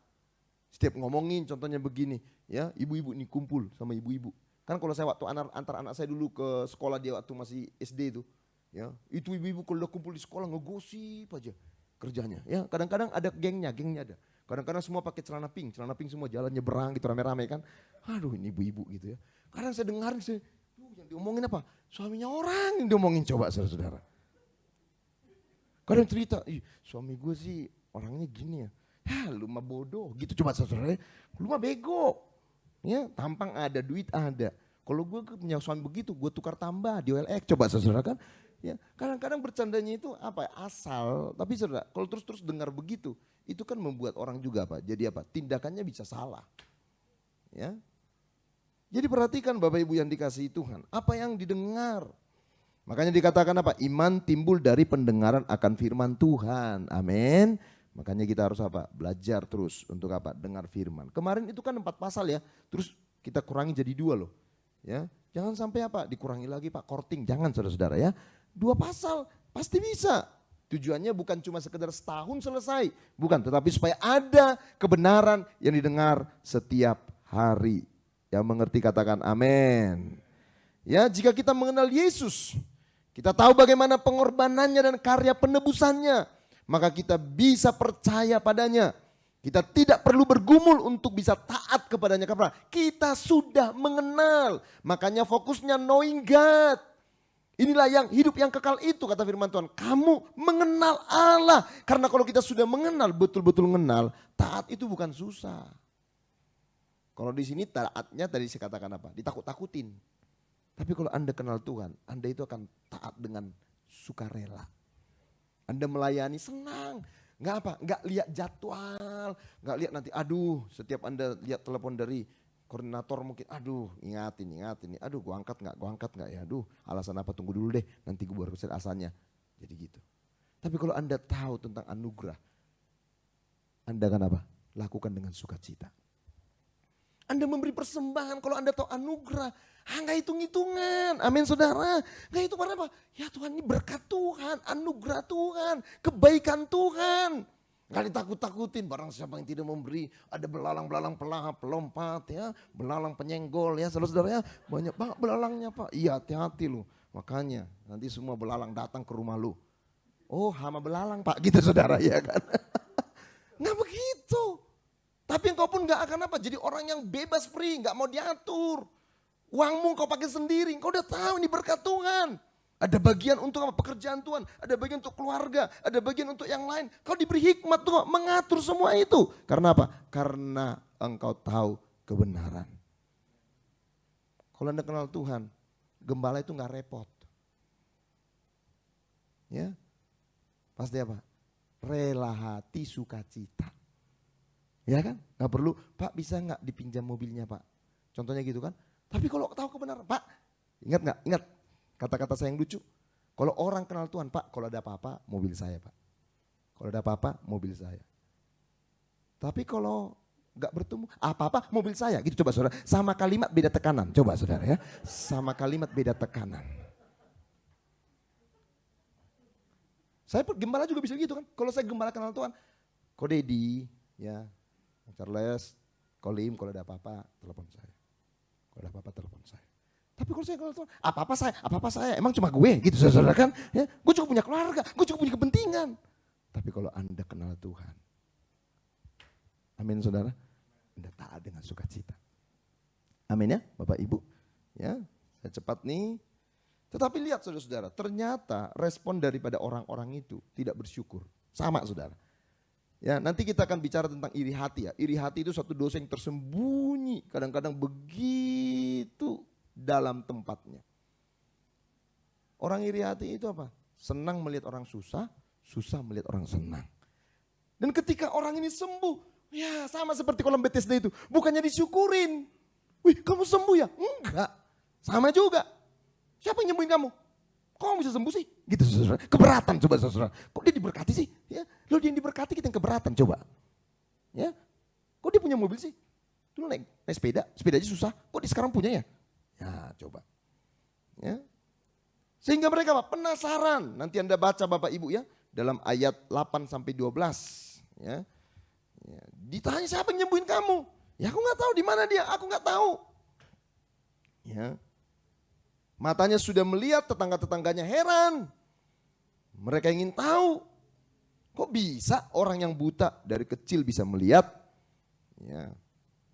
Setiap ngomongin contohnya begini, ya ibu-ibu nih kumpul sama ibu-ibu. Kan kalau saya waktu antar anak saya dulu ke sekolah dia waktu masih SD itu, ya itu ibu-ibu kalau udah kumpul di sekolah ngegosip aja kerjanya. Ya kadang-kadang ada gengnya ada. Kadang-kadang semua pakai celana pink semua jalan nyebrang gitu rame-rame kan. Aduh ini ibu-ibu gitu ya. Kadang saya dengar yang diomongin apa? Suaminya orang yang diomongin, coba saudara-saudara. Kadang cerita, suami gue sih orangnya gini ya. Ya lu mah bodoh gitu, coba saudara. Lu mah bego. Ya tampang ada, duit ada. Kalau gue punya suami begitu, gue tukar tambah di OLX, coba saudara kan. Ya kadang-kadang bercandanya itu apa ya, asal. Tapi saudara kalau terus-terus dengar begitu, itu kan membuat orang juga apa? Jadi apa? Tindakannya bisa salah. Ya. Jadi perhatikan Bapak Ibu yang dikasihi Tuhan, apa yang didengar. Makanya dikatakan apa? Iman timbul dari pendengaran akan firman Tuhan. Amin. Makanya kita harus apa? Belajar terus untuk apa? Dengar firman. Kemarin itu kan 4 pasal ya. Terus kita kurangi jadi 2 loh. Ya, jangan sampai apa? Dikurangi lagi Pak korting. Jangan saudara-saudara ya. 2 pasal pasti bisa. Tujuannya bukan cuma sekedar setahun selesai. Bukan, tetapi supaya ada kebenaran yang didengar setiap hari. Yang mengerti katakan amin. Ya, jika kita mengenal Yesus, kita tahu bagaimana pengorbanannya dan karya penebusannya, maka kita bisa percaya padanya. Kita tidak perlu bergumul untuk bisa taat kepadanya karena kita sudah mengenal. Makanya fokusnya knowing God. Inilah yang hidup yang kekal itu kata firman Tuhan. Kamu mengenal Allah. Karena kalau kita sudah mengenal, betul-betul mengenal, taat itu bukan susah. Kalau di sini taatnya tadi saya katakan apa? Ditakut-takutin. Tapi kalau Anda kenal Tuhan, Anda itu akan taat dengan sukarela. Anda melayani senang. Enggak apa? Enggak lihat jadwal, enggak lihat nanti aduh, setiap Anda lihat telepon dari koordinator mungkin aduh, ingatin. Aduh, gua angkat enggak ya? Aduh, alasan apa? Tunggu dulu deh, nanti gua baru kesel asalnya. Jadi gitu. Tapi kalau Anda tahu tentang anugerah, Anda akan apa? Lakukan dengan sukacita. Anda memberi persembahan kalau Anda tahu anugerah. Enggak hitung-hitungan. Amin saudara. Enggak hitung apa? Ya Tuhan ini berkat Tuhan, anugerah Tuhan, kebaikan Tuhan. Enggak ditakut-takutin barang siapa yang tidak memberi. Ada belalang-belalang pelahap, pelompat ya. Belalang penyenggol ya saudara-saudara ya. Banyak banget belalangnya Pak. Iya hati-hati loh. Makanya nanti semua belalang datang ke rumah lu. Oh hama belalang Pak gitu saudara ya kan. Enggak begitu. Tapi engkau pun gak akan apa, jadi orang yang bebas free, gak mau diatur. Uangmu kau pakai sendiri, kau udah tahu ini berkat Tuhan. Ada bagian untuk apa? Pekerjaan Tuhan, ada bagian untuk keluarga, ada bagian untuk yang lain. Kau diberi hikmat Tuhan mengatur semua itu. Karena apa? Karena engkau tahu kebenaran. Kalau Anda kenal Tuhan, gembala itu gak repot. Ya, pasti apa? Rela hati sukacita. Ya kan? Gak perlu, Pak bisa gak dipinjam mobilnya Pak? Contohnya gitu kan. Tapi kalau tahu kebenaran, Pak ingat gak? Ingat kata-kata saya yang lucu. Kalau orang kenal Tuhan, Pak kalau ada apa-apa mobil saya Pak. Kalau ada apa-apa mobil saya. Tapi kalau gak bertemu, apa-apa mobil saya. Gitu coba saudara, sama kalimat beda tekanan. Coba saudara ya, sama kalimat beda tekanan. Saya gembala juga bisa gitu kan. Kalau saya gembala kenal Tuhan, kok Dedi ya, Charles, Kolim, kalau ada apa-apa telepon saya. Kalau ada apa-apa telepon saya. Tapi kalau saya kenal Tuhan, apa-apa saya, emang cuma gue gitu saudara kan. Ya, gue juga punya keluarga, gue juga punya kepentingan. Tapi kalau Anda kenal Tuhan, amin saudara, Anda taat dengan sukacita. Amin ya Bapak Ibu. Ya, saya cepat nih. Tetapi lihat saudara-saudara, ternyata respon daripada orang-orang itu tidak bersyukur. Sama saudara. Ya, nanti kita akan bicara tentang iri hati ya. Iri hati itu suatu dosa yang tersembunyi, kadang-kadang begitu dalam tempatnya. Orang iri hati itu apa? Senang melihat orang susah, susah melihat orang senang. Dan ketika orang ini sembuh, ya sama seperti kolam Bethesda itu, bukannya disyukurin. Wih, kamu sembuh ya? Enggak. Sama juga. Siapa yang nyembuhin kamu? Kok kamu bisa sembuh sih? Gitu saudara. Keberatan coba saudara. Kok dia diberkati sih? Ya, lo dia yang diberkati, kita yang keberatan coba. Ya, kok dia punya mobil sih? Dulu naik sepeda aja susah. Kok dia sekarang punya ya? Ya coba. Ya, Sehingga mereka apa? Penasaran. Nanti Anda baca Bapak Ibu ya, dalam ayat 8 sampai 12 ya. Ditanya siapa yang nyembuhin kamu? Ya aku nggak tahu di mana dia, aku nggak tahu. Ya. Matanya sudah melihat, tetangga-tetangganya heran. Mereka ingin tahu, kok bisa orang yang buta dari kecil bisa melihat? Ya.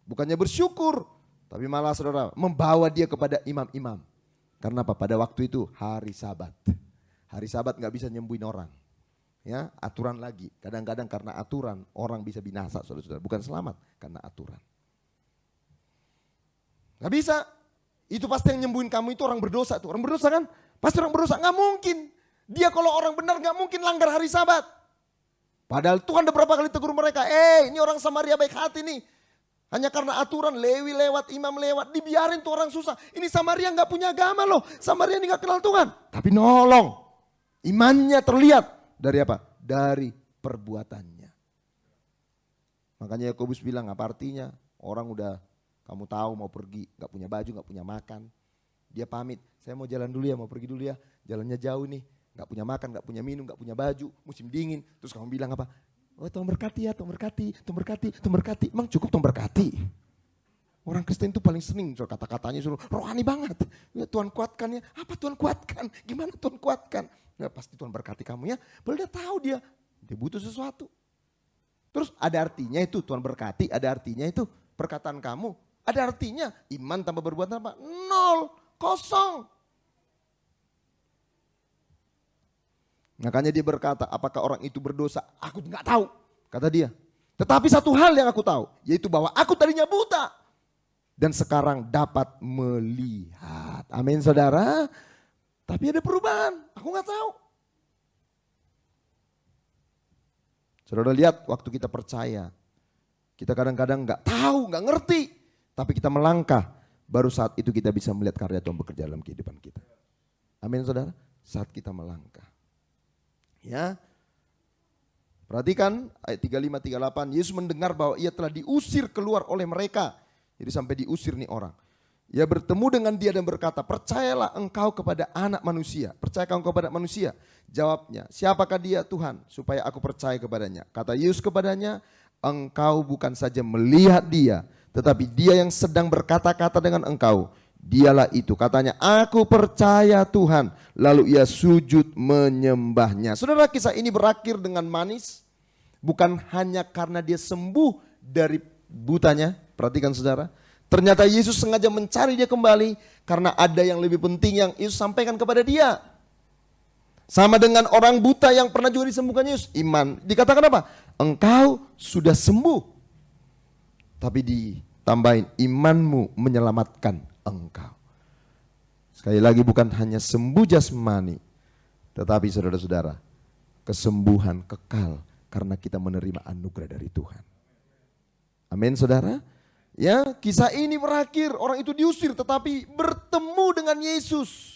Bukannya bersyukur, tapi malah saudara membawa dia kepada imam-imam. Karena apa? Pada waktu itu hari Sabat. Hari Sabat nggak bisa nyembuhin orang. Ya, aturan lagi. Kadang-kadang karena aturan orang bisa binasa, saudara-saudara. Bukan selamat, karena aturan. Nggak bisa. Itu pasti yang nyembuhin kamu itu orang berdosa tuh. Orang berdosa kan? Pasti orang berdosa. Nggak mungkin. Dia kalau orang benar nggak mungkin langgar hari Sabat. Padahal Tuhan udah berapa kali tegur mereka. Ini orang Samaria baik hati nih. Hanya karena aturan Lewi lewat, imam lewat. Dibiarin tuh orang susah. Ini Samaria nggak punya agama loh. Samaria ini nggak kenal Tuhan. Tapi nolong. Imannya terlihat. Dari apa? Dari perbuatannya. Makanya Yakobus bilang apa artinya? Orang udah kamu tahu mau pergi. Gak punya baju, gak punya makan. Dia pamit. Saya mau jalan dulu ya, mau pergi dulu ya. Jalannya jauh nih. Gak punya makan, gak punya minum, gak punya baju. Musim dingin. Terus kamu bilang apa? Oh Tuhan berkati ya, Tuhan berkati, Tuhan berkati, Tuhan berkati. Emang cukup Tuhan berkati? Orang Kristen itu paling seneng kata-katanya suruh rohani banget. Ya, Tuhan kuatkan ya. Apa Tuhan kuatkan? Gimana Tuhan kuatkan? Ya, pasti Tuhan berkati kamu ya. Padahal dia tahu dia butuh sesuatu. Terus ada artinya itu Tuhan berkati, ada artinya itu perkataan kamu. Ada artinya iman tanpa berbuatan apa? Nol, kosong. Makanya dia berkata, apakah orang itu berdosa? Aku nggak tahu, kata dia. Tetapi satu hal yang aku tahu, yaitu bahwa aku tadinya buta. Dan sekarang dapat melihat. Amin saudara. Tapi ada perubahan, aku nggak tahu. Saudara lihat waktu kita percaya. Kita kadang-kadang nggak tahu, nggak ngerti. Tapi kita melangkah, baru saat itu kita bisa melihat karya Tuhan bekerja dalam kehidupan kita. Amin saudara. Saat kita melangkah. Ya, perhatikan ayat 35-38, Yesus mendengar bahwa ia telah diusir keluar oleh mereka. Jadi sampai diusir nih orang. Ia bertemu dengan dia dan berkata, percayalah engkau kepada anak manusia. Percayakah engkau kepada manusia? Jawabnya, siapakah dia Tuhan supaya aku percaya kepadanya? Kata Yesus kepadanya, engkau bukan saja melihat dia, tetapi dia yang sedang berkata-kata dengan engkau. Dialah itu, katanya, aku percaya Tuhan. Lalu ia sujud menyembahnya. Saudara, kisah ini berakhir dengan manis. Bukan hanya karena dia sembuh dari butanya. Perhatikan saudara. Ternyata Yesus sengaja mencari dia kembali. Karena ada yang lebih penting yang Yesus sampaikan kepada dia. Sama dengan orang buta yang pernah juga disembuhkan Yesus. Iman. Dikatakan apa? Engkau sudah sembuh. Tapi ditambahin, imanmu menyelamatkan engkau. Sekali lagi bukan hanya sembuh jasmani, tetapi saudara-saudara, kesembuhan kekal karena kita menerima anugerah dari Tuhan. Amin saudara. Ya, kisah ini berakhir, orang itu diusir tetapi bertemu dengan Yesus.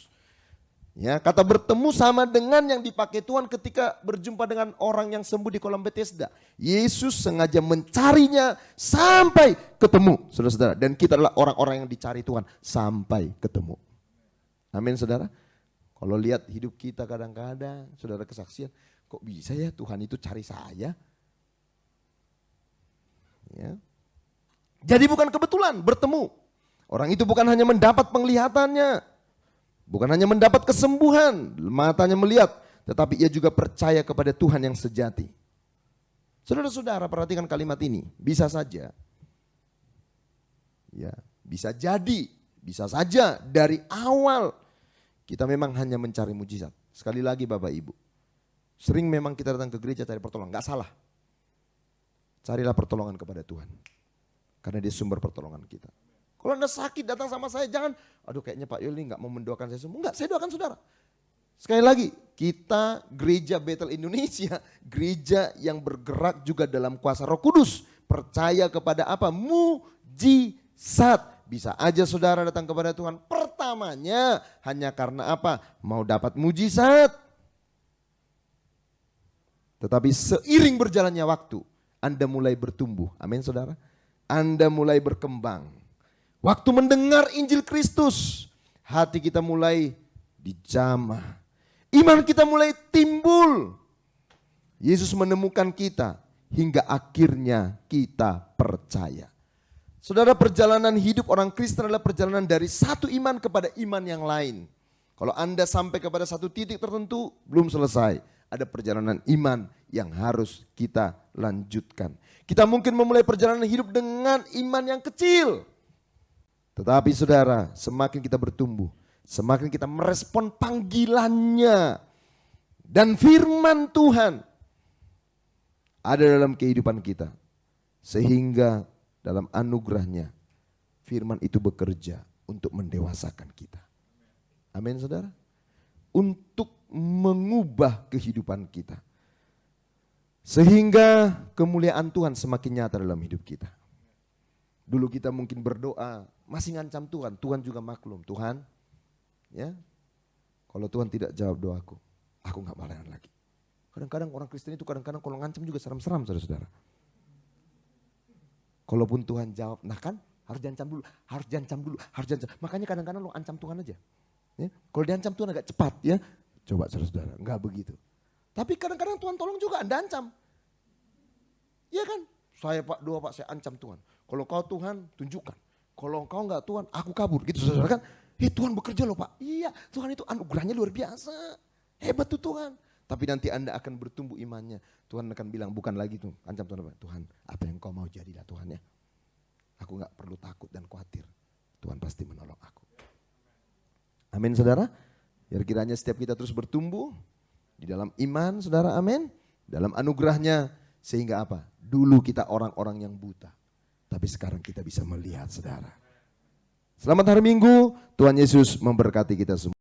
Ya, kata bertemu sama dengan yang dipakai Tuhan ketika berjumpa dengan orang yang sembuh di kolam Bethesda. Yesus sengaja mencarinya sampai ketemu, saudara-saudara. Dan kita adalah orang-orang yang dicari Tuhan sampai ketemu. Amin, saudara. Kalau lihat hidup kita kadang-kadang, saudara kesaksian, kok bisa ya Tuhan itu cari saya? Ya. Jadi bukan kebetulan bertemu. Orang itu bukan hanya mendapat penglihatannya. Bukan hanya mendapat kesembuhan, matanya melihat, tetapi ia juga percaya kepada Tuhan yang sejati. Saudara-saudara perhatikan kalimat ini, bisa saja, ya bisa jadi, bisa saja dari awal kita memang hanya mencari mujizat. Sekali lagi Bapak Ibu, sering memang kita datang ke gereja cari pertolongan, gak salah. Carilah pertolongan kepada Tuhan, karena dia sumber pertolongan kita. Kalau Anda sakit datang sama saya, jangan, aduh kayaknya Pak Yul ini gak mau mendoakan saya sembuh. Enggak, saya doakan saudara. Sekali lagi, kita gereja Bethel Indonesia, gereja yang bergerak juga dalam kuasa Roh Kudus. Percaya kepada apa? Mujizat. Bisa aja saudara datang kepada Tuhan pertamanya hanya karena apa? Mau dapat mujizat. Tetapi seiring berjalannya waktu, Anda mulai bertumbuh. Amin saudara. Anda mulai berkembang. Waktu mendengar Injil Kristus, hati kita mulai dijamah. Iman kita mulai timbul. Yesus menemukan kita hingga akhirnya kita percaya. Saudara, perjalanan hidup orang Kristen adalah perjalanan dari satu iman kepada iman yang lain. Kalau Anda sampai kepada satu titik tertentu, belum selesai. Ada perjalanan iman yang harus kita lanjutkan. Kita mungkin memulai perjalanan hidup dengan iman yang kecil. Tetapi saudara, semakin kita bertumbuh, semakin kita merespon panggilannya dan firman Tuhan ada dalam kehidupan kita. Sehingga dalam anugerahnya firman itu bekerja untuk mendewasakan kita. Amin saudara. Untuk mengubah kehidupan kita. Sehingga kemuliaan Tuhan semakin nyata dalam hidup kita. Dulu kita mungkin berdoa, masih ngancam Tuhan. Tuhan juga maklum. Tuhan, ya, kalau Tuhan tidak jawab doaku, aku gak balayan lagi. Kadang-kadang orang Kristen itu kadang-kadang kalau ngancam juga seram-seram saudara-saudara. Kalaupun Tuhan jawab, nah kan harus diancam dulu, harus diancam dulu, harus diancam. Makanya kadang-kadang lo ancam Tuhan aja. Ya, kalau diancam Tuhan agak cepat ya. Coba saudara-saudara, enggak begitu. Tapi kadang-kadang Tuhan tolong juga Anda ancam. Iya kan? Saya Pak doa Pak, saya ancam Tuhan. Kalau kau Tuhan tunjukkan. Kalau kau enggak Tuhan, aku kabur. Gitu saudara kan? Tuhan bekerja loh Pak. Iya, Tuhan itu anugerahnya luar biasa. Hebat tuh Tuhan. Tapi nanti Anda akan bertumbuh imannya. Tuhan akan bilang bukan lagi tuh ancam Tuhan apa? Tuhan apa yang kau mau jadilah Tuhan ya. Aku gak perlu takut dan khawatir. Tuhan pasti menolong aku. Amin saudara. Biar kiranya setiap kita terus bertumbuh di dalam iman saudara, amin. Dalam anugerahnya sehingga apa? Dulu kita orang-orang yang buta. Tapi sekarang kita bisa melihat saudara. Selamat hari Minggu. Tuhan Yesus memberkati kita semua.